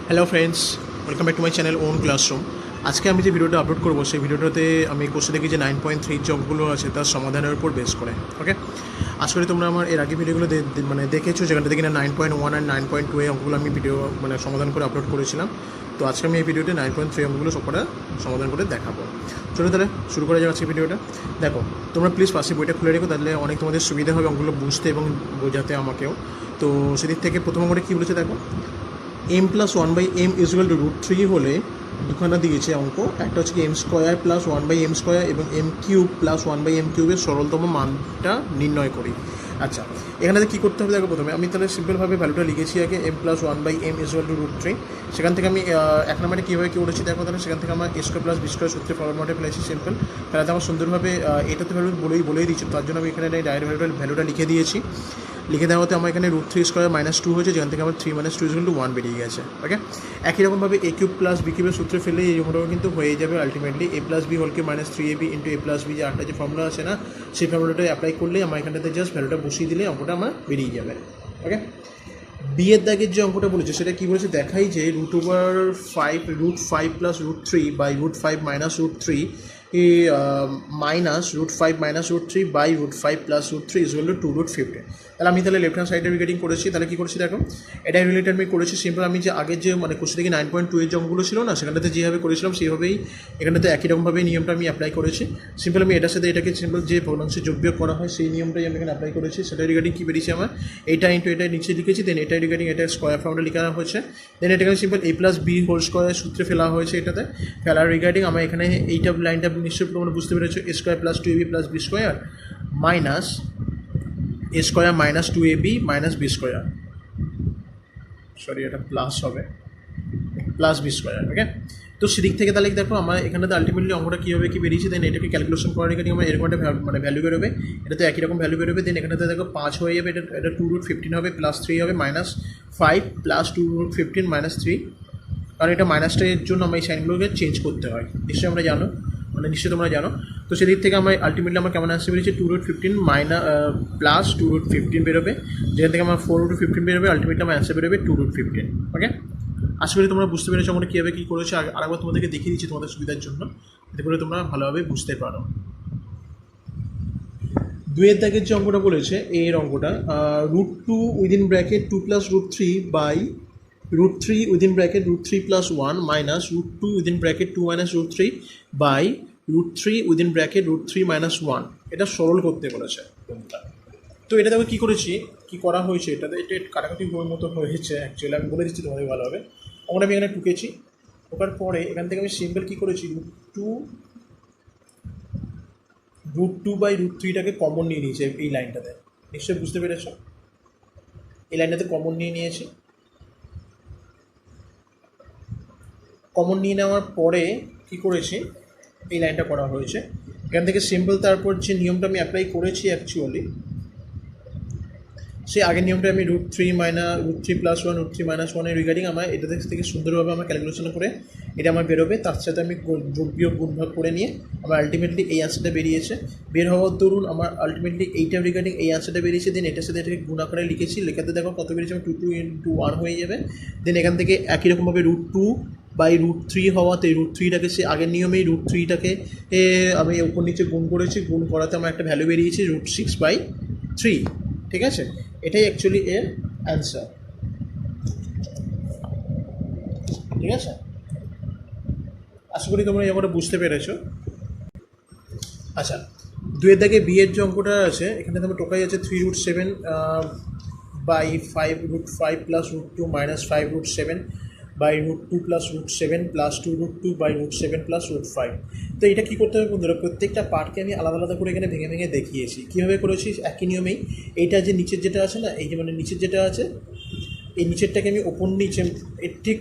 Hello friends, welcome back to my channel own classroom. আজকে আমি যে ভিডিওটা আপলোড করবো সেই ভিডিওটাতে আমি কোর্সে দেখি যে 9.3 যে অঙ্কগুলো আছে তার সমাধানের উপর বেস করে। ওকে, আশা করি তোমরা আমার এর আগে ভিডিওগুলো দেখেছো, যেখানটা দেখি না 9.1 আর 9.2 এই অঙ্কগুলো আমি ভিডিও সমাধান করে আপলোড করেছিলাম। তো আজকে আমি এই ভিডিওতে 9.3 অঙ্কগুলো সবকটা সমাধান করে দেখাবো। চলো তাহলে শুরু করা যাক আজকে ভিডিওটা। দেখো, তোমরা প্লিজ পাশে বইটা খুলে রেখো, তাহলে অনেক তোমাদের সুবিধা হবে অঙ্কগুলো বুঝতে এবং বোঝাতে আমাকেও। তো সেদিক থেকে প্রথম অঙ্কটা কী বলেছে দেখো, m plus one by M equal to √3 হলে দুখানা দিয়েছে অঙ্ক, একটা হচ্ছে কি M square plus one by M square এবং M cube plus one by M কিউবের সরলতম মানটা নির্ণয় করি। আচ্ছা, এখানে কী করতে হবে দেখো, প্রথমে আমি তাহলে সিম্পলভাবে ভ্যালুটা লিখেছি আগে M plus one by M equal to √3। সেখান থেকে আমি এক নম্বরে কীভাবে কী করেছি দেখো, তাহলে সেখান থেকে আমার এ স্কোয়ার প্লাস বি স্কোয়ার সূত্রে ফর্মুলাটা ফেলেছি সিম্পল। তাহলে আমার সুন্দরভাবে এটা তো ভ্যালু বলেই দিচ্ছি, তার জন্য আমি এখানে ডাইরেক্ট ভ্যালুটা লিখে দিয়েছি। লিখে দেওয়াতে আমার এখানে √3 স্কোয়ার -2 হয়েছে, যেখান থেকে আমার 3 - 2 = 1 বেরিয়ে গেছে। ওকে, একই রকমভাবে এ কিউব প্লাস বি কিউবের সূত্রে ফেলে এই ফর্মুলাও কিন্তু হয়ে যাবে ultimately A plus B whole cube -3ab into A plus B, যে আটটা যে ফর্মুলা আছে না, সেই ফর্মুলাটা অ্যাপ্লাই করলে আমার এখানটাতে জাস্ট ভ্যালুটা বসিয়ে দিলে অঙ্কটা আমার বেরিয়ে যাবে। ওকে, বিয়ের দাগের যে অঙ্কটা বলেছে সেটা কী বলেছে দেখাই, যে √5 plus √3 by √5 minus √3 minus √5 minus √3 by √5 plus √3 equal to 2√15। তাহলে আমি তাহলে লেফট হ্যান্ড সাইডে রিলেটিং করেছি। তাহলে কী করেছি দেখো, এটা রিলেটেড আমি করেছি সিম্পল। আমি যে আগের যে কোশ্চেন থেকে 9.2 এর যে অঙ্কগুলো ছিল না, সেখানটাতে যেভাবে করেছিলাম সেইভাবেই এখানটাতে একই রকমভাবে নিয়মটা আমি অ্যাপ্লাই করেছি। সিম্পল আমি এটার সাথে এটাকে সিম্পল যে ভগ্নাংশে যোগ বিয়োগ করা হয় সেই নিয়মটাই আমি এখানে অ্যাপ্লাই করেছি। সেটা রিগার্ডিং কী বেরিয়েছে আমার, এটা ইন্টু এটা নিচে লিখেছি, দেন এটা রিগার্ডিং এটা স্কোয়ার ফর্মটা লেখা হয়েছে, দেন এটাকে সিম্পল এ প্লাস বি হোল স্কোয়ার সূত্রে ফেলা হয়েছে। এটাতে ফেলার রিগার্ডিং আমার এখানে এইটা লাইনটা নিশ্চয়ই তোমরা বুঝতে পেরেছো, এ স্কোয়ার প্লাস 2ab প্লাস B square minus A square minus 2ab minus B square, sorry এটা প্লাস হবে, প্লাস বি স্কোয়ার। ওকে, তো সেদিক থেকে তাহলে দেখো আমার এখানটাতে আলটিমেটলি অঙ্কটা কীভাবে কী বেরিয়েছে, দেন এটাকে ক্যালকুলেশন করার রিগার্ডিং আমার এরকম একটা ভ্যালু বেরোবে, এটাতে একই রকম ভ্যালু বেরোবে। দেন এখানটাতে দেখো 5 হয়ে যাবে, এটা 2√15 হবে, প্লাস 3 হবে, -5 প্লাস 2√15 -3, কারণ এটা মাইনাসটা এর জন্য আমার এই সাইনগুলোকে চেঞ্জ করতে হয়, নিশ্চয়ই আমরা জানো, নিশ্চয়ই তোমরা জানো। তো সেদিক থেকে আমার আলটিমেটলি আমার কেমন আসতে বেরিয়েছে 2√15 প্লাস 2√15 বেরোবে, যেখান থেকে আমার 4√15 বেরোবে, আলটিমেটলি আমার অ্যান্সার বেরোবে 2√15। ওকে, আশা করি তোমরা বুঝতে পেরেছো আমরা কীভাবে কী করেছো। আরেকবার তোমাদেরকে দেখিয়ে দিচ্ছি তোমাদের সুবিধার জন্য, এতে করে তোমরা ভালোভাবে বুঝতে পারো। দুয়ের দাগের যে অঙ্কটা বলেছে এর অঙ্কটা, √2 within bracket 2 plus √3 by √3 within bracket √3 plus 1 minus √2 within bracket 2 minus √3 by √3 within bracket √3 minus 1, এটা সরল করতে বলেছে। তো এটা দেখো কী করেছি, কী করা হয়েছে, এটাতে এটা কাটাকাটি বইয়ের মতো হয়েছে অ্যাকচুয়ালি, আমি বলে দিচ্ছি তোমাদের ভালোভাবে। আমরা আমি এখানে টুকেছি, ঢোকার পরে এখান থেকে আমি সিম্পল কী করেছি, √2 বাই √3টাকে কমন নিয়ে নিয়েছি এই লাইনটাতে, নিশ্চয়ই বুঝতে পেরেছ, এই লাইনটাতে কমন নিয়ে নিয়েছি। কমন নিয়ে নেওয়ার পরে কী করেছি, এই লাইনটা করা হয়েছে এখান থেকে সিম্পল। তারপর যে নিয়মটা আমি অ্যাপ্লাই করেছি অ্যাকচুয়ালি, সেই আগের নিয়মটা আমি √3 প্লাস 1 √3 মাইনাস 1 এর রিগার্ডিং আমার এটা থেকে সুন্দরভাবে আমার ক্যালকুলেশন করে এটা আমার বেরোবে, তার সাথে আমি যোগ বিয়োগ গুণভাগ করে নিয়ে আমার আলটিমেটলি এই অ্যান্সারটা বেরিয়েছে। বের হওয়ার দরুন আমার আলটিমেটলি এইটা রিগার্ডিং এই অ্যান্সারটা বেরিয়েছে। দেন এটার সাথে এটাকে গুণ আকারে লিখেছি, লেখাতে দেখো কত বেরিয়েছে, 2 × 1 হয়ে যাবে। দেন এখান থেকে একই রকমভাবে √2 বাই √3 হওয়াতে √3টাকে সে আগের নিয়মেই √3টাকে আমি উপর নিচে গুণ করেছি, গুণ করাতে আমার একটা ভ্যালু বেরিয়েছে √6/3। ঠিক আছে, এটাই অ্যাকচুয়ালি এর অ্যান্সার। ঠিক আছে, আশা করি তোমরা এই অঙ্কটা বুঝতে পেরেছো। আচ্ছা, দুয়ের দাগে বিয়ের যে অঙ্কটা আছে এখানে তোমার টোকাই আছে 3√7 by 5√5 plus √2 minus 5√7 by √2 plus √7 plus 2√2 by √7 plus √5। তো এটা কী করতে হবে বন্ধুরা, প্রত্যেকটা পার্টকে আমি আলাদা আলাদা করে এখানে ভেঙে ভেঙে দেখিয়েছি। কীভাবে করেছি, একই নিয়মেই এইটা যে নিচের যেটা আছে না, এই যে নিচের যেটা আছে, এই নিচেরটাকে আমি ওপর নিচে ঠিক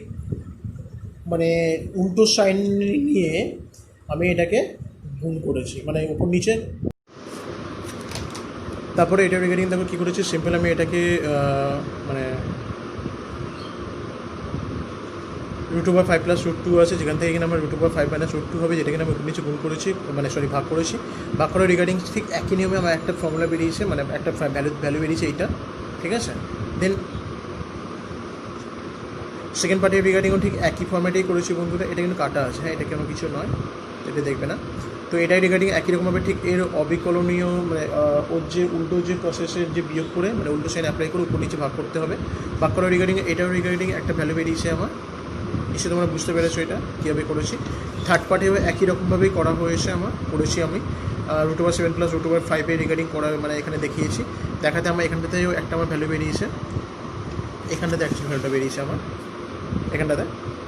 উল্টো সাইন নিয়ে আমি এটাকে গুণ করেছি, ওপর নিচে। তারপরে এটা রিগার্ডিং তারপর কী করেছি, সিম্পল আমি এটাকে √5 প্লাস √2 আছে, যেখান থেকে এখানে আমার √5 মাইনাস √2 হবে, যেটাকে আমি নিচে গুণ করেছি, ভাগ করেছি। ভাগ করার রিগার্ডিং ঠিক একই নিয়মে আমার একটা ফর্মুলা বেরিয়েছে, একটা ভ্যালু বেরিয়েছে এইটা। ঠিক আছে, দেন সেকেন্ড পার্টের রিগার্ডিংও ঠিক একই ফর্ম্যাটেই করেছি বন্ধুরা। এটা কিন্তু কাটা আছে, হ্যাঁ, এটা কোনো কিছু নয়, এটা দেখবে না। তো এটাই রিগার্ডিং একই রকমভাবে ঠিক এর অবিকলনীয় মানে ওর যে উল্টো যে প্রসেসের যে বিয়োগ করে মানে উল্টো সাইন অ্যাপ্লাই করে উপর নিচে ভাগ করতে হবে। ভাগ করার রিগার্ডিং এটাও রিগার্ডিং একটা ভ্যালু বেরিয়েছে আমার, নিশ্চয়ই তোমরা বুঝতে পেরেছো এটা কীভাবে করেছি। থার্ড পার্টেও একই রকমভাবেই করা হয়েছে আমার, করেছি আমি √7 + √5 রিগার্ডিং করা মানে এখানে দেখিয়েছি। দেখাতে আমার এখানটাতেও একটা আমার ভ্যালু বেরিয়েছে, এখানটাতে অ্যাকচুয়ালি ভ্যালুটা বেরিয়েছে আমার এখানটাতে,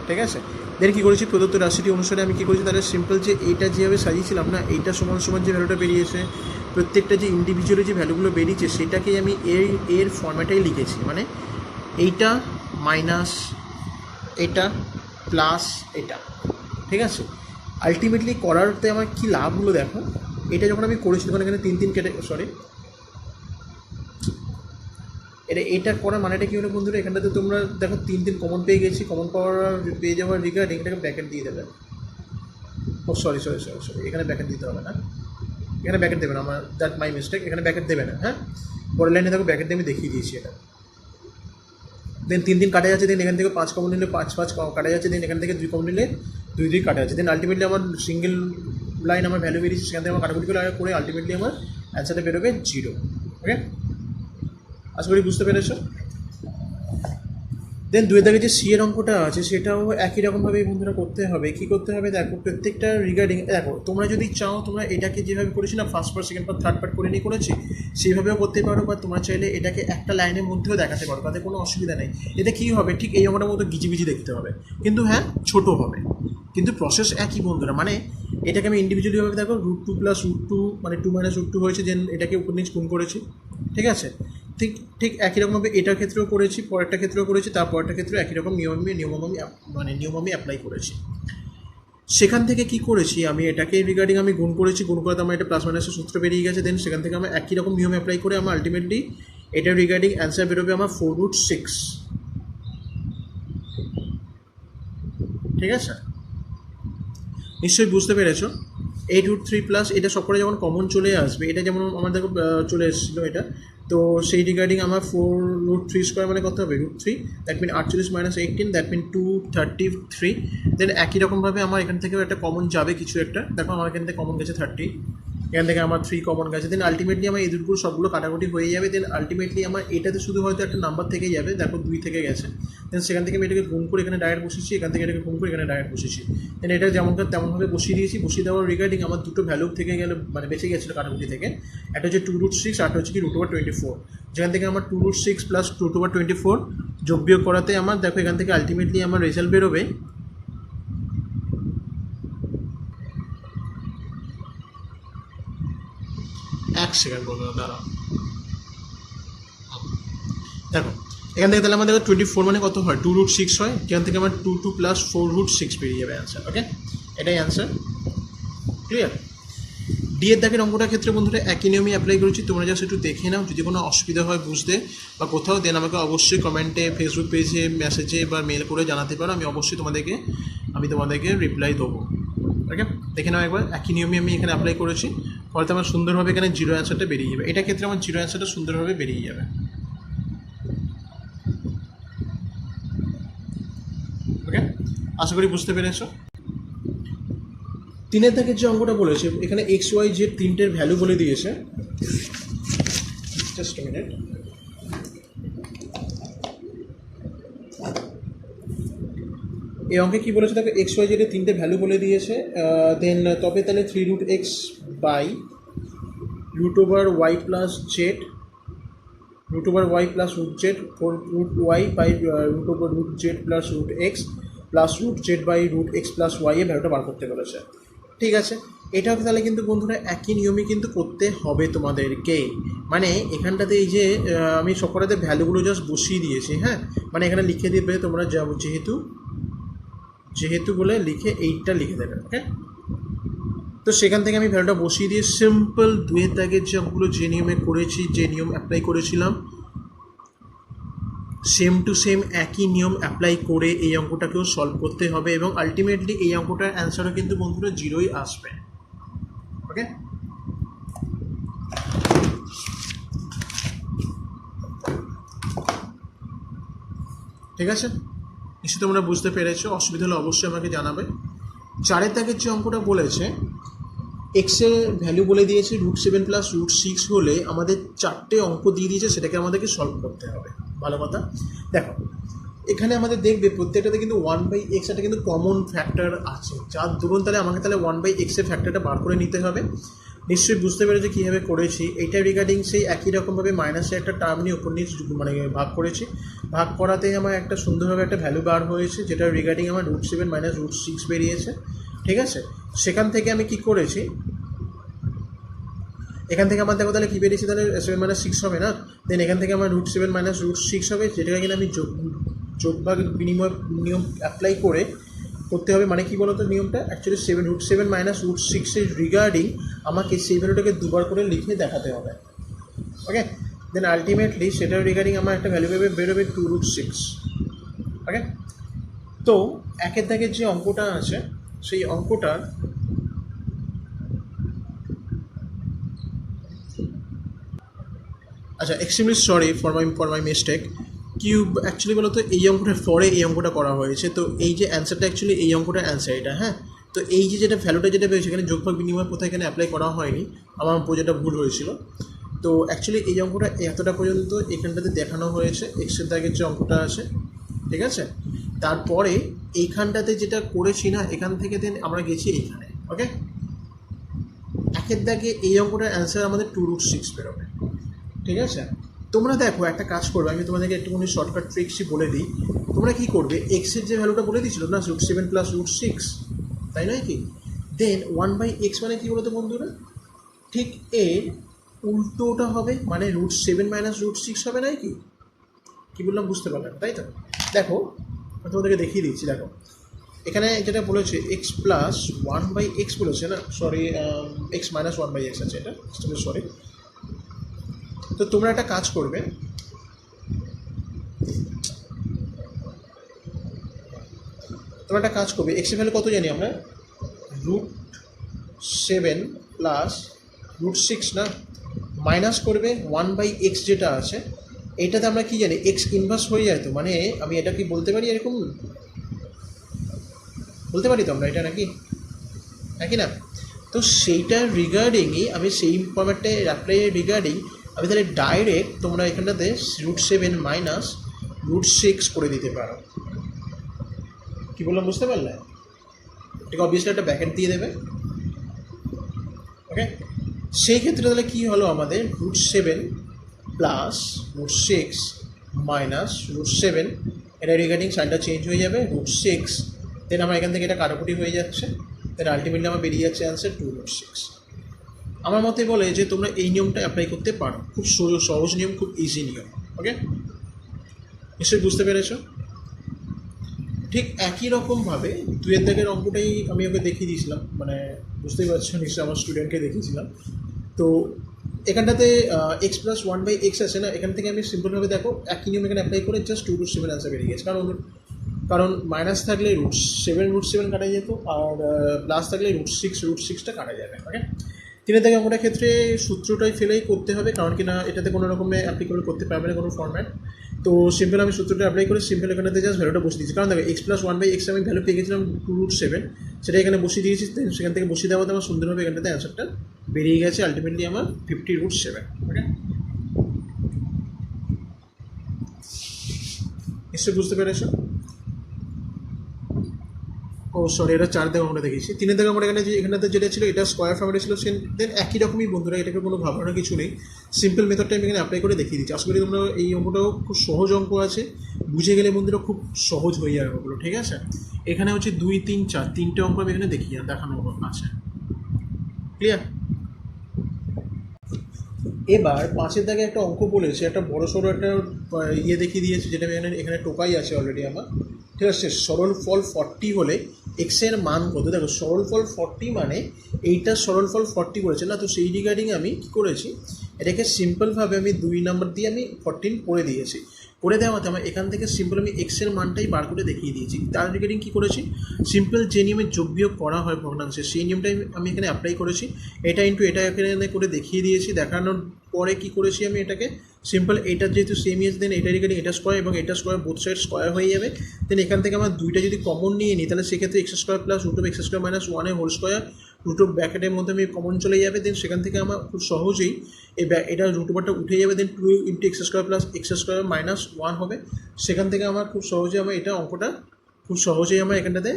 ঠিক আছে। দেন কী করেছি, প্রদত্ত রাশিটি অনুসারে আমি কী করেছি, তাহলে সিম্পল যে এইটা যেভাবে সাজিয়েছিলাম না, এইটা সমান সমান যে ভ্যালুটা বেরিয়েছে, প্রত্যেকটা যে ইন্ডিভিজুয়ালি যে ভ্যালুগুলো বেরিয়েছে সেটাকেই আমি এর ফর্ম্যাটেই লিখেছি, মানে এইটা মাইনাস এটা প্লাস এটা, ঠিক আছে। আলটিমেটলি করারতে আমার কী লাভ হলো দেখো, এটা যখন আমি করেছি তখন এখানে 3 কেটে এটা করার মানেটা কী হলো বন্ধুরা, এখানটাতে তোমরা দেখো 3 কমন পেয়ে গেছি, কমন পেয়ে যাওয়ার রিগার্ডিং এটাকে ব্র্যাকেট দিয়ে দেবে। ও সরি, এখানে ব্র্যাকেট দিতে হবে না, এখানে ব্র্যাকেট দেবে না, আমার দ্যাট মাই মিস্টেক, এখানে ব্র্যাকেট দেবে না, হ্যাঁ। পরের লাইনে দেখো ব্র্যাকেট দিয়ে আমি দেখিয়ে দিয়েছি এটা। দেন 3 কাটা যাচ্ছে, দেন এখান থেকে 5 কমন নিলে 5 কাটা যাচ্ছে, দেন এখান থেকে 2 কমন নিলে 2 কাটা যাচ্ছে। দেন আলটিমেটলি আমার সিঙ্গেল লাইন আমার ভ্যালু বেরিয়েছে, সেখান থেকে আমার কাটাকুটি করে আলটিমেটলি আমার অ্যান্সারটা বেরোবে 0। ওকে, আশা করি বুঝতে পেরেছো। দেন 2 দাগে যে সি এর অঙ্কটা আছে সেটাও একই রকমভাবেই বন্ধুরা করতে হবে। কী করতে হবে দেখো, প্রত্যেকটা রিগার্ডিং দেখো, তোমরা যদি চাও তোমরা এটাকে যেভাবে করেছি না, first part second part third part করে নিয়ে করেছি, সেইভাবেও করতে পারো, বা তোমরা চাইলে এটাকে একটা লাইনের মধ্যেও দেখাতে পারো, তাতে কোনো অসুবিধা নেই। এতে কী হবে, ঠিক এই অঙ্কটার মতো গিজিবিজি দেখতে হবে, কিন্তু হ্যাঁ ছোটো হবে, কিন্তু প্রসেস একই বন্ধুরা। মানে এটাকে আমি ইন্ডিভিজুয়ালিভাবে দেখো √2 + √2 মানে 2 - √2 হয়েছে, দেন এটাকে উপর নিচ গুণ করেছি, ঠিক আছে। ঠিক একই রকমভাবে এটার ক্ষেত্রেও করেছি, পরেরটা ক্ষেত্রেও করেছি, তারপরেরটা ক্ষেত্রেও একই রকম নিয়ম আমি অ্যাপ্লাই করেছি। সেখান থেকে কি করেছি, আমি এটাকে রিগার্ডিং আমি গুণ করেছি, গুণ করাতে আমার এটা প্লাস মাইনাসের সূত্র বেরিয়ে গেছে। দেন সেখান থেকে আমার একই রকম নিয়ম অ্যাপ্লাই করে আমার আলটিমেটলি এটা রিগার্ডিং অ্যান্সার বেরোবে আমার 4√6, ঠিক আছে। নিশ্চয়ই বুঝতে পেরেছো। 8√3 প্লাস এটা সবকটা যখন কমন চলে আসবে, এটা যেমন আমার দেখো চলে এসেছিলো এটা, তো সেই রিগার্ডিং আমার 4√3² মানে কত হবে, √3, দ্যাট মিন 48 - 18, দ্যাট মিন 233। দেন একই রকমভাবে আমার এখান থেকেও একটা কমন যাবে কিছু একটা, দেখো আমার এখান থেকে কমন গেছে 30, এখান থেকে আমার 3 কমন গেছে। দেন আলটিমেটলি আমার এই দুটোগুলো সবগুলো কাটাকুটি হয়ে যাবে। দেন আলটিমেটলি আমার এটাতে শুধু হয়তো একটা নাম্বার থেকে যাবে, দেখো 2 থেকে গেছে। দেন সেখান থেকে আমি এটাকে গুণ করে এখানে ডাইরেক্ট বসেছি, এখান থেকে এটাকে গুণ করে এখানে ডাইরেক্ট বসেছি। দেন এটা যেমনটা তেমনভাবে বসিয়ে দিয়েছি। বসিয়ে দেওয়ার রিগার্ডিং আমার দুটো ভ্যালু থেকে গেলে মানে বেঁচে গেছিলো কাটাকুটি থেকে, একটা হচ্ছে 2√6, আর হচ্ছে কি √24, যেখান থেকে আমার 2√6 + √24 যোগ বিয়োগ করাতে আমার দেখো এখান থেকে আলটিমেটলি আমার রেজাল্ট বেরোবে 1 সেকেন্ড বলবো দাঁড়াও। দেখো এখান থেকে তাহলে আমাদের 24 মানে কত হয়, 2√6 হয়, এখান থেকে আমার 2 + 4√6 বেরিয়ে যাবে অ্যান্সার। ওকে, এটাই অ্যান্সার, ক্লিয়ার। ডি এর দাগের অঙ্কটার ক্ষেত্রে বন্ধুরা একই নিয়মই অ্যাপ্লাই করেছি, তোমরা জাস্ট একটু দেখে নাও, যদি কোনো অসুবিধা হয় বুঝতে বা কোথাও, দেন আমাকে অবশ্যই কমেন্টে, ফেসবুক পেজে, মেসেজে বা মেল করে জানাতে পারো, আমি অবশ্যই তোমাদেরকে রিপ্লাই দেবো। ওকে, দেখে নাও একবার, একই নিয়মই আমি এখানে অ্যাপ্লাই করেছি, ফলে আমার সুন্দরভাবে এখানে 0 অ্যান্সারটা বেরিয়ে যাবে। এটা ক্ষেত্রে আমার 0 অ্যান্সারটা সুন্দরভাবে বেরিয়ে যাবে। ওকে, আশা করি বুঝতে পেরেছো। 3 দাগের যে অঙ্কটা বলেছে এখানে XYZ 3টের ভ্যালু বলে দিয়েছে, জাস্ট আ মিনিট। এই অঙ্কে কী বলেছে দেখো, XYZ এর 3টে ভ্যালু বলে দিয়েছে। দেন তবে তাহলে 3√x by √y + z, √y + √z, 4√y by √z + √x plus √z by √x + y এর ভ্যালুটা বার করতে বলেছে, ঠিক আছে। এটাও তাহলে কিন্তু বন্ধুরা একই নিয়মই কিন্তু করতে হবে তোমাদেরকে। মানে এখানটাতে এই যে আমি সকলেতে ভ্যালুগুলো জাস্ট বসিয়ে দিয়েছি, হ্যাঁ, মানে এখানে লিখে দেবে তোমরা যেহেতু বলে লিখে 8টা লিখে দেবে। ওকে, তো সেখান থেকে আমি ভ্যালুটা বসিয়ে দিয়ে সিম্পল 2 দাগের যে অঙ্কগুলো যে নিয়মে করেছি, যে নিয়ম অ্যাপ্লাই করেছিলাম, সেম টু সেম একই নিয়ম অ্যাপ্লাই করে এই অঙ্কটাকেও সলভ করতে হবে, এবং আলটিমেটলি এই অঙ্কটার অ্যান্সারও কিন্তু বন্ধুরা 0ই আসবে। ওকে, ঠিক আছে, নিশ্চয়ই তোমরা বুঝতে পেরেছো, অসুবিধা হলে অবশ্যই আমাকে জানাবে। 4 দাগের যে অঙ্কটা বলেছে এক্সের ভ্যালু বলে দিয়েছে √7 + √6 হলে আমাদের 4টে অঙ্ক দিয়ে দিয়েছে, সেটাকে আমাদেরকে সলভ করতে হবে। ভালো কথা, দেখো এখানে আমাদের দেখবে প্রত্যেকটাতে কিন্তু 1/x একটা কিন্তু কমন ফ্যাক্টর আছে, যার দরুন তাহলে আমাকে তাহলে 1/x এর ফ্যাক্টরটা বার করে নিতে হবে। নিশ্চয়ই বুঝতে পেরেছি কীভাবে করেছি। এইটা রিগার্ডিং সেই একই রকমভাবে মাইনাসে একটা টার্ম নিয়ে উপর নিচ মানে ভাগ করেছি, ভাগ করাতে আমার একটা সুন্দরভাবে একটা ভ্যালু বার হয়েছে, যেটা রিগার্ডিং আমার √7 - √6 বেরিয়েছে। ঠিক আছে, সেখান থেকে আমি কি করেছি, এখান থেকে আমার দেখো তাহলে কী বেরিয়েছে, তাহলে 7 - 6 হবে না, দেন এখান থেকে আমার √7 - √6 হবে, যেটাকে কিনা আমি যোগ ভাগ বিনিময় নিয়ম অ্যাপ্লাই করে করতে হবে। মানে কি বলতো নিয়মটা, অ্যাকচুয়ালি √7 - √6 এর রিগার্ডিং আমাকে সেই ভ্যালুটাকে দুবার করে লিখে দেখাতে হবে। ওকে, দেন আলটিমেটলি সেটার রিগার্ডিং আমার একটা ভ্যালু বেরোবে 2√6। ওকে, তো 1 দাগের যে অঙ্কটা আছে সেই অঙ্কটার আচ্ছা, extremely sorry for my mistake. Cube actually বলো তো এই অঙ্কটার পরে এই অঙ্কটা করা হয়েছে, তো এই যে অ্যান্সারটা অ্যাকচুয়ালি এই অঙ্কটার অ্যান্সার এটা। হ্যাঁ, তো এই যে যেটা ভ্যালুটা যেটা পেয়েছে এখানে যোগফল বিনিময় কোথায় এখানে অ্যাপ্লাই করা হয়নি, আমার যেটা ভুল হয়েছিল। তো অ্যাকচুয়ালি এই অঙ্কটা এতটা পর্যন্ত এখানটাতে দেখানো হয়েছে, এক্সের দাগের যে অঙ্কটা আছে। ঠিক আছে, তারপরে এইখানটাতে যেটা করেছি না, এখান থেকে দেন আমরা গেছি এইখানে। ওকে, 1 দাগে এই অঙ্কটার অ্যান্সার আমাদের 2√6 বেরোবে। ঠিক আছে, তোমরা দেখো একটা কাজ করবে, আমি তোমাদেরকে একটুখানি শর্টকাট ট্রিক্সই বলে দিই। তোমরা কী করবে, এক্সের যে ভ্যালুটা বলে দিয়েছিল না √7 + √6, তাই নয় কি, দেন 1/x মানে কী বলো তো বন্ধুরা, ঠিক এর উল্টোটা হবে, মানে √7 - √6 হবে না কি, কী বললাম বুঝতে পারলাম, তাই তো? দেখো আমি তোমাদেরকে দেখিয়ে দিচ্ছি। দেখো এখানে যেটা বলেছে x + 1/x বলেছে না, সরি x - 1/x আছে, এটা সরি। তো তোমরা একটা কাজ করবে, এক্সের ভ্যালু কত জানি আমরা, √7 + √6 না, মাইনাস করবে 1/x যেটা আছে, এইটাতে আমরা কি জানি এক্স ইনভার্স হয়ে যায়। তো মানে আমি এটা কি বলতে পারি, এরকম বলতে পারি তো আমরা এটা নাকি, নাকি না? তো সেইটার রিগার্ডিংই আমি সেই ফরম্যাটে অ্যাপ্লাইয়ের রিগার্ডিং আমি তাহলে ডাইরেক্ট তোমরা এখানটাতে √7 - √6 করে দিতে পারো। কী বললাম বুঝতে পারলে? এটাকে অবভিয়াসলি একটা ব্যাকেট দিয়ে দেবে। ওকে, সেই ক্ষেত্রে তাহলে কী হলো আমাদের, √7 + √6 - √7, এটা রিগার্ডিং সাইনটা চেঞ্জ হয়ে যাবে √6, দেন আমার এখান থেকে এটা কাটাকুটি হয়ে যাচ্ছে, দেন আলটিমেটলি আমার বেরিয়ে যাচ্ছে অ্যান্সার 2√6। আমার মতে বলে যে তোমরা এই নিয়মটা অ্যাপ্লাই করতে পারো, খুব সহজ নিয়ম, খুব ইজি নিয়ম। ওকে, নিশ্চয়ই বুঝতে পেরেছো। ঠিক একই রকমভাবে 2 দাগের অঙ্কটাই আমি ওকে দেখিয়ে দিয়েছিলাম, মানে বুঝতেই পারছো নিশ্চয়ই আমার স্টুডেন্টকে দেখিয়েছিলাম। তো এখানটাতে x + 1/x আছে না, এখান থেকে আমি সিম্পলভাবে দেখো একই নিয়ম এখানে অ্যাপ্লাই করে জাস্ট 2√7 অ্যান্সার বেরিয়ে গেছে। কারণ মাইনাস থাকলে √7 কাটা যেত, আর প্লাস থাকলে √6টা কাটা যাবে। ওকে, 3 দাগের অঙ্কটার ক্ষেত্রে সূত্রটাই ফেলেই করতে হবে, কারণ কি না এটাতে কোনো রকমে অ্যাপ্লিকেবল করতে পারবে না কোনো ফরম্যাট। তো সিম্পল আমি সূত্রটা অ্যাপ্লাই করে সিম্পল এখানেতে জাস্ট ভ্যালুটা বসিয়ে দিয়েছি, কারণ দেখো x + 1/x আমি ভ্যালু পেয়ে গেছিলাম 2√7, সেটা এখানে বসিয়ে দিয়েছি, সেখান থেকে বসিয়ে দেওয়াতে আমার সুন্দরভাবে এখানটাতে অ্যান্সারটা বেরিয়ে গেছে, আলটিমেটলি আমার 50√7। ওকে, নিশ্চয়ই বুঝতে পেরেছো। ও সরি, এটা 4 দাগে আমরা দেখেছি। 3 দাগে আমরা এখানে যেটা ছিল এটা স্কোয়ার ফর্মেটে ছিল, দেন একই রকমই বন্ধুরা, এটাকে কোনো ভাবনার কিছু নেই, সিম্পল মেথডটা আমি এখানে অ্যাপ্লাই করে দেখিয়ে দিচ্ছি। আশা করি তোমরা এই অঙ্কটাও খুব সহজ অঙ্ক আছে, বুঝে গেলে বন্ধুরা খুব সহজ হয়ে যাবে ওগুলো। ঠিক আছে, এখানে হচ্ছে 2, 3, 4 তিনটে অঙ্ক আমি এখানে দেখানো আছে। ক্লিয়ার? এবার 5 দাগে একটা অঙ্ক বলেছে, একটা বড় সড়ো একটা দেখিয়ে দিয়েছে, যেটা আমি এখানে টোকাই আছে অলরেডি আমার। ঠিক আছে, সরল ফল 40 হলে এক্সের মান কত। দেখো সরল ফল 40 মানে এইটা সরল ফল 40 বলেছে না, তো সেই রিগার্ডিং আমি কী করেছি, এটাকে সিম্পলভাবে আমি 2 নাম্বার দিয়ে আমি 14 করে দিয়েছি। করে দেওয়াতে আমার এখান থেকে সিম্পল আমি এক্সের মানটাই বার করে দেখিয়ে দিয়েছি। তার রিগার্ডিং কী করেছি, সিম্পল যে নিয়মে যোগ বিয়োগ করা হয় ভগ্নাংশে, সেই নিয়মটাই আমি এখানে অ্যাপ্লাই করেছি। এটা ইন্টু এটা এখানে করে দেখিয়ে দিয়েছি। দেখানোর পরে কী করেছি আমি এটাকে সিম্পল, এটা যেহেতু সেম ইজ দেন এটা রিগার্ডিং এটা স্কোয়ার এবং এটা স্কোয়ার বোথ সাইড স্কোয়ার হয়ে যাবে। দেন এখান থেকে আমার দুইটা যদি কমন নিয়ে নিই তাহলে সেক্ষেত্রে X square plus root of X square minus ওয়ানের হোল স্কোয়ার রুট অফ ব্র্যাকেটের মধ্যে আমি কমন চলে যাবে। দেন সেখান থেকে আমার খুব সহজেই এটা রুট ওভারটা উঠে যাবে। দেন 2 into x square plus x square minus 1 হবে। সেখান থেকে আমার খুব সহজেই আমার এটা অঙ্কটা খুব সহজেই আমার এখানটাতে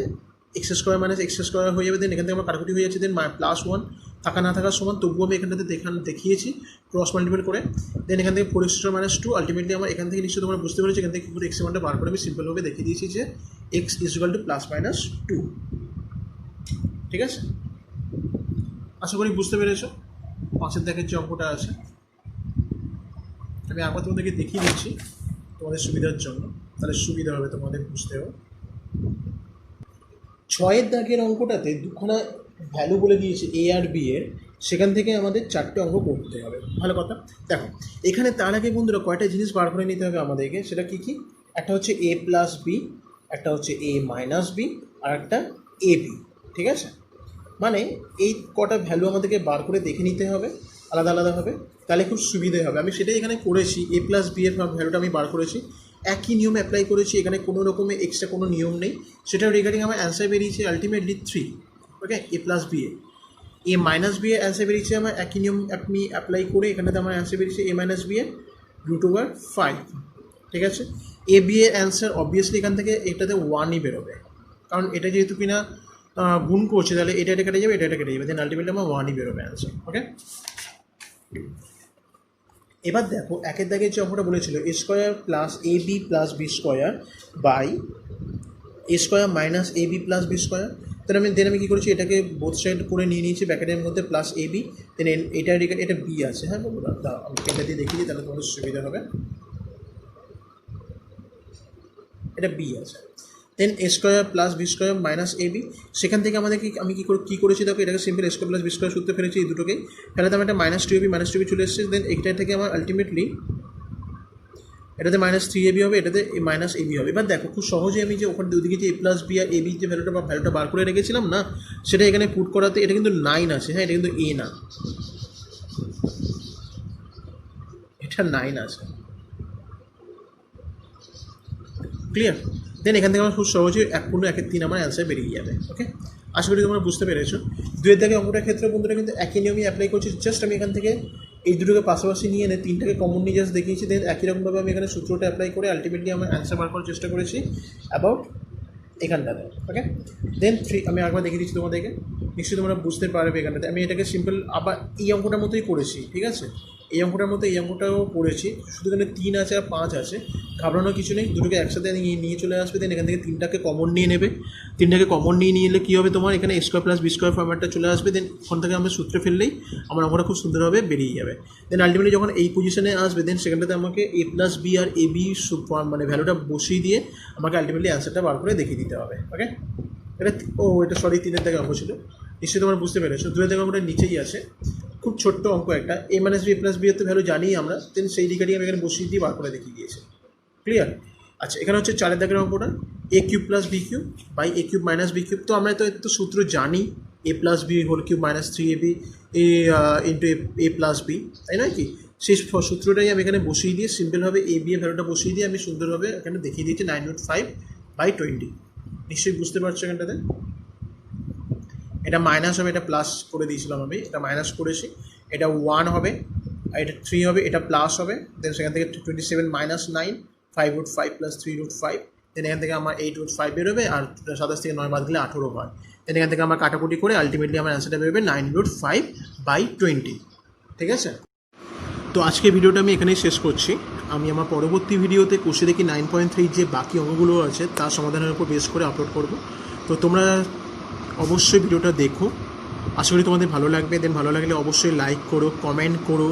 x square minus x square হয়ে যাবে। দেন এখান থেকে আমার কাটাকুটি হয়ে যাচ্ছে। দেন প্লাস 1 থাকা না থাকার সমান, তবুও আমি এখানটাতে দেখিয়েছি ক্রস মাল্টিপল করে। দেন এখান থেকে 4 স্কোয়ার মাইনাস 2 আলটিমেটলি আমার এখান থেকে নিশ্চয়ই তোমরা বুঝতে পেরেছি এখান থেকে কী করে এক্স মানটা বার করে আমি সিম্পলভাবে দেখিয়ে দিয়েছি যে x is equal to plus minus 2। ঠিক আছে, আশা করি বুঝতে পেরেছো। 5-এর দাগের যে অঙ্কটা আছে আমি একবার তোমাদেরকে দেখিয়ে দিচ্ছি তোমাদের সুবিধার জন্য, তাহলে সুবিধা হবে তোমাদের বুঝতেও। 6-এর দাগের অঙ্কটাতে দুখানা ভ্যালু বলে দিয়েছে এ আর বি এর, সেখান থেকে আমাদের 4টে অঙ্ক করতে হবে। ভালো কথা। দেখো এখানে তার আগে বন্ধুরা কয়টা জিনিস বার করে নিতে হবে আমাদেরকে, সেটা কী কী? একটা হচ্ছে এ প্লাস বি, একটা হচ্ছে এ মাইনাস বি, আর একটা এ বি। ঠিক আছে, মানে এই কটা ভ্যালু আমাদেরকে বার করে দেখে নিতে হবে আলাদা আলাদাভাবে, তাহলে খুব সুবিধে হবে। আমি সেটাই এখানে করেছি, এ প্লাস বি এর ভ্যালুটা আমি বার করেছি, একই নিয়ম অ্যাপ্লাই করেছি, এখানে কোনো রকমের এক্সট্রা কোনো নিয়ম নেই। সেটা রিগার্ডিং আমার অ্যান্সার বেরিয়েছে ultimately 3। Okay, A plus B A minus B এর অ্যান্সার বেরিয়েছে আমার একই নিয়ম আপনি অ্যাপ্লাই করে, এখানেতে আমার অ্যান্সার বেরিয়েছে এ মাইনাস বি এর √5। ঠিক আছে, এ বি এর অ্যান্সার অবভিয়াসলি এখান থেকে এটাতে 1ই বেরোবে, কারণ এটা যেহেতু কিনা গুণ করছে, তাহলে এটা কেটে যাবে, এটা কেটে যাবে, দেন আলটিমেটলি আমার 1ই বেরোবে অ্যান্সার। ওকে, এবার দেখো 1-এর দাগের যে অঙ্কটা বলেছিল A square plus A B plus B square by A square minus A B plus B square. তাহলে আমি কী করেছি, এটাকে বোথ সাইড করে নিয়ে নিয়েছি ব্র্যাকেটের মধ্যে প্লাস এ বি। দেন এটা বি আছে। হ্যাঁ বন্ধুরা, আমি এটা দিয়ে দেখিয়ে দিই তাহলে তোমাদের সুবিধা হবে। এটা বি আছে। Then A square plus B square minus A B, সেখান থেকে আমাদেরকে আমি কী করেছি দেখো, এটাকে simple A square plus B square সূত্রে ফেলেছি এই দুটোকেই, তাহলে তো আমার একটা -2ab চলে এসেছে। দেন এটা থেকে আমার আলটিমেটলি এটাতে -3ab হবে, এটাতে -ab হবে। এবার দেখো খুব সহজে আমি যে ওখানে দুদিকে যে এ plus B R A B যে ভ্যালুটা বার করে রেখেছিলাম না, সেটা এখানে পুট করাতে এটা কিন্তু 9 আছে। হ্যাঁ, এটা কিন্তু এ না, এটা 9 আছে। ক্লিয়ার? দেন এখান থেকে আমার খুব সহজে 1/1/3 আমার অ্যান্সার বেরিয়ে যাবে। ওকে, আশা করি তোমরা বুঝতে পেরেছো। 2-এর দাগে অঙ্কটার ক্ষেত্রে বন্ধুরা কিন্তু একই নিয়মই অ্যাপ্লাই করছি, জাস্ট আমি এখান থেকে এই দুটোকে পাশাপাশি নিয়ে এনে 3টাকে কমন নিয়ে জাস্ট দেখিয়েছি। দেন একই রকমভাবে আমি এখানে সূত্রটা অ্যাপ্লাই করে আলটিমেটলি আমার অ্যান্সার বার করার চেষ্টা করেছি অ্যাবাউট এখানটাতে। ওকে, দেন 3 আমি একবার দেখিয়ে দিচ্ছি তোমাদেরকে, নিশ্চয়ই তোমরা বুঝতে পারবে এখানটাতে। আমি এটাকে সিম্পল আবার এই অঙ্কটার মতোই করেছি। ঠিক আছে, এই অঙ্কটার মতো এই অঙ্কটাও করেছি, শুধু এখানে 3 আছে আর 5 আছে। ঘাবড়ানোর কিছু নেই, দুটোকে একসাথে নিয়ে চলে আসবে। দেন এখান থেকে 3টাকে কমন নিয়ে নেবে। 3টাকে কমন নিয়ে নিলে কী হবে, তোমার এখানে এ স্কোয়ার প্লাস বি স্কোয়ার ফর্ম্যাটটা চলে আসবে। দেন ওখান থেকে আমরা সূত্রে ফেললেই আমার অঙ্কটা খুব সুন্দরভাবে বেরিয়ে যাবে। দেন আলটিমেটলি যখন এই পজিশনে আসবে, দেন সেখানটাতে আমাকে এ plus B R A B মানে ভ্যালুটা বসিয়ে দিয়ে আমাকে আলটিমেটলি অ্যান্সারটা বার করে দেখিয়ে দিতে হবে। ওকে, এটা সরি 3-এর দাগে অঙ্ক ছিল, নিশ্চয়ই তোমরা বুঝতে পেরেছো। 2-এর দাগে অঙ্কটা নিচেই আছে, খুব ছোট্ট অঙ্ক একটা, এ মাইনাস বি প্লাস বি এর তো ভ্যালু জানি আমরা, দেন সেই রিগার্ডিং আমি এখানে বসিয়ে দিয়ে বার করে দেখিয়ে দিয়েছি। ক্লিয়ার? আচ্ছা, এখানে হচ্ছে 4-এর দাগের অঙ্কটা A cube plus B cube by A cube minus B cube. তো আমরা তো সূত্র জানি, A plus B whole cube minus 3ab into A plus B, তাই নয় কি? সেই সূত্রটাই আমি এখানে বসিয়ে দিয়ে সিম্পলভাবে এ বি এর ভ্যালুটা বসিয়ে দিয়ে আমি সুন্দরভাবে এখানে দেখিয়ে দিয়েছি 9/5/20। নিশ্চয়ই বুঝতে পারছো এখানটাতে। এটা মাইনাস হবে, এটা প্লাস করে দিয়েছিলাম আমি, এটা মাইনাস করেছি, এটা 1 হবে, আর এটা 3 হবে, এটা প্লাস হবে। দেন সেখান থেকে 27 - 9 5/5 + 3/5। দেন এখান থেকে আমার 8/5 বেরোবে, আর 27 থেকে 9 বাদ দিলে 18 হয়। দেন এখান থেকে আমার কাটাকুটি করে আলটিমেটলি আমার অ্যান্সারটা বেরোবে 9/5/20। ঠিক আছে, তো আজকে ভিডিওটা আমি এখানেই শেষ করছি। আমি আমার পরবর্তী ভিডিওতে কষে দেখি 9.3 যে বাকি অঙ্কগুলো আছে তার সমাধানের উপর বেস করে আপলোড করব। তো তোমরা অবশ্যই ভিডিওটা দেখো, আশা করি তোমাদের ভালো লাগবে। দেন ভালো লাগলে অবশ্যই লাইক করো, কমেন্ট করো,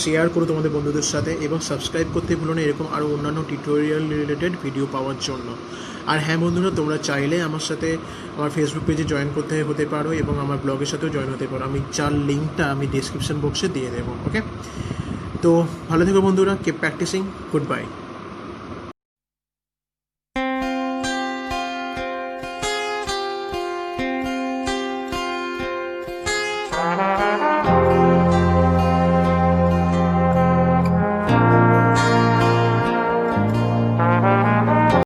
শেয়ার করো তোমাদের বন্ধুদের সাথে, এবং সাবস্ক্রাইব করতে ভুলো না এরকম আরও অন্যান্য টিউটোরিয়াল রিলেটেড ভিডিও পাওয়ার জন্য। আর হ্যাঁ বন্ধুরা, তোমরা চাইলে আমার সাথে আমার ফেসবুক পেজে জয়েন করতে হতে পারো এবং আমার ব্লগের সাথেও জয়েন হতে পারো। আমি যার লিঙ্কটা আমি ডিসক্রিপশন বক্সে দিয়ে দেবো। ওকে, তো ভালো থেকো বন্ধুরা, কিপ প্র্যাকটিসিং, গুড বাই।